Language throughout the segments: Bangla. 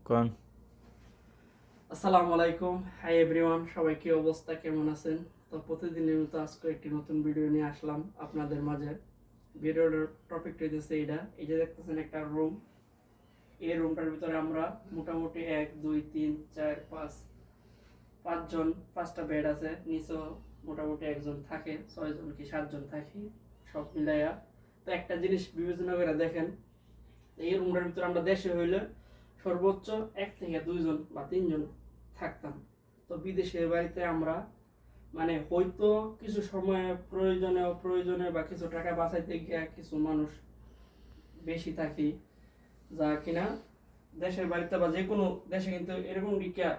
কোন আসসালামু আলাইকুম, হাই এভরিওয়ান। সবাই কি অবস্থা, কেমন আছেন? তো প্রতিদিনের মতো আজকে একটি নতুন ভিডিও নিয়ে আসলাম আপনাদের মাঝে। ভিডিওর টপিকটা হচ্ছে এই যে দেখতেছেন একটা রুম। এই রুমটার ভিতরে আমরা মোটামুটি 1 2 3 4 5 5জন, 5টা বেড আছে, নিচেও মোটামুটি একজন থাকে, 6জন কি 7জন থাকি সব মিলাইয়া। তো একটা জিনিস বিবেচনা করে দেখেন, এই রুমটার ভিতরে আমরা দেশে হইলে সর্বোচ্চ 1 থেকে 2জন বা 3জন থাকতাম। তো বিদেশের বাড়িতে আমরা মানে হয়তো কিছু সময় প্রয়োজনে অপ্রয়োজনে বা কিছু টাকা বাঁচাইতে গিয়ে কিছু মানুষ বেশি থাকি, যা কিনা দেশের বাড়িতে বা যে কোনো দেশে কিন্তু এরকম দিকা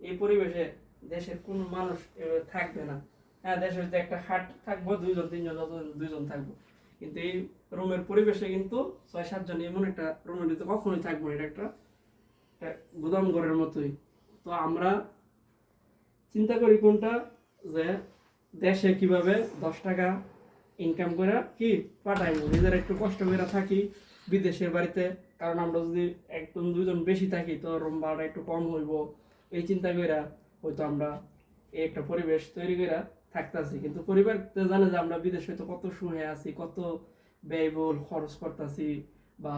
এই পরিবেশে দেশের কোনো মানুষ এভাবে থাকবে না। হ্যাঁ, দেশে হয়তো একটা খাট থাকবো, 2 জন 3জন, যতজন 2জন থাকবো, কিন্তু এই রুমের পরিবেশে কিন্তু 6 7জন এমন একটা রুমের ভিতরে কখনোই থাকবো না। এটা একটা গুদাম ঘরের মতোই। তো আমরা চিন্তা করি কোনটা, যে দেশে কিভাবে 10 টাকা ইনকাম করে কি পাঠাইবো, নিজের একটু কষ্ট করে থাকি বিদেশের বাড়িতে। কারণ আমরা যদি একদম 2জন বেশি থাকি তো রুম ভাড়া একটু কম হইব, এই চিন্তা করে হয়তো আমরা এই একটা পরিবেশ তৈরি করে থাকতেছি। কিন্তু পরিবার তো জানে যে আমরা বিদেশে তো কত সুখে আছি, কত ব্যয়বহুল খরচ করতেছি বা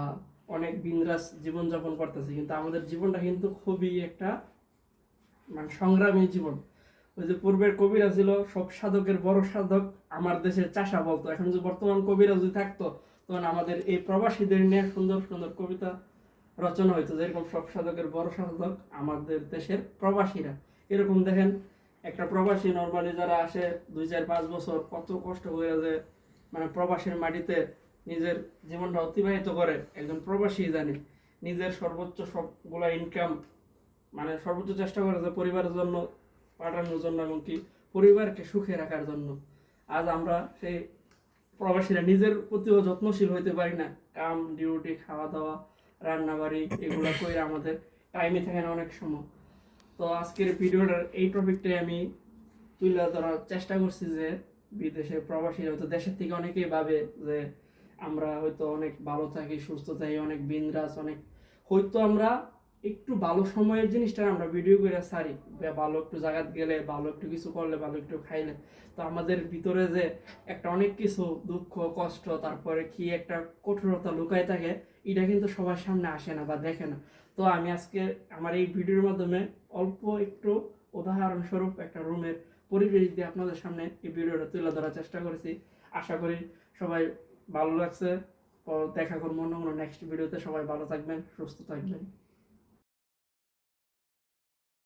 অনেক বিন্দাস জীবনযাপন করতেছি, কিন্তু আমাদের জীবনটা কিন্তু খুবই একটা মানে সংগ্রামী জীবন। ওই যে পূর্বের কবিরা ছিল, সব সাধকের বড় সাধক আমার দেশের চাষা বলতো। এখন যে বর্তমান কবিরা যদি থাকতো, তখন আমাদের এই প্রবাসীদের নিয়ে সুন্দর সুন্দর কবিতা রচনা হইতো, যেরকম সব সাধকের বড় সাধক আমাদের দেশের প্রবাসীরা। এরকম দেখেন, একটা প্রবাসী নর্মালি যারা আসে 2 4 5 বছর কত কষ্ট করে যে মানে প্রবাসীর মাটিতে নিজের জীবনটা অতিবাহিত করে, একজন প্রবাসী জানে। নিজের সর্বোচ্চ সবগুলা ইনকাম মানে সর্বোচ্চ চেষ্টা করে যে পরিবারের জন্য পাঠানোর জন্য এবং কি পরিবারকে সুখে রাখার জন্য। আজ আমরা সেই প্রবাসীরা নিজের প্রতিও যত্নশীল হইতে পারি না। কাম ডিউটি, খাওয়া দাওয়া, রান্না বাড়ি এগুলো করে আমাদের টাইমে থাকে না অনেক সময়। তো আজকের ভিডিওটার এই টপিকটাই আমি তুলে ধরার চেষ্টা করছি, যে বিদেশে প্রবাসীরা হয়তো দেশের থেকে অনেকেই ভাবে যে আমরা হয়তো অনেক ভালো থাকি, সুস্থ থাকি, অনেক বিন্দাস, অনেক হয়তো আমরা একটু ভালো সময়ের জিনিসটা আমরা ভিডিও করে ছাড়ি, ভালো একটু জায়গায় গেলে, ভালো একটু কিছু করলে, ভালো একটু খাইলে। তো আমাদের ভিতরে যে একটা অনেক কিছু দুঃখ কষ্ট, তারপরে কি একটা কঠোরতা লুকায় থাকে, এটা কিন্তু সবার সামনে আসে না বা দেখে না। তো আমি আজকে আমার এই ভিডিওর মাধ্যমে অল্প একটু উদাহরণস্বরূপ একটা রুমের পরিবেশ দিয়ে আপনাদের সামনে এই ভিডিওটা তুলে ধরার চেষ্টা করেছি। আশা করি সবাই ভালো লাগছে। তো দেখা করবো অন্য কোনো নেক্সট ভিডিওতে। সবাই ভালো থাকবেন, সুস্থ থাকবেন।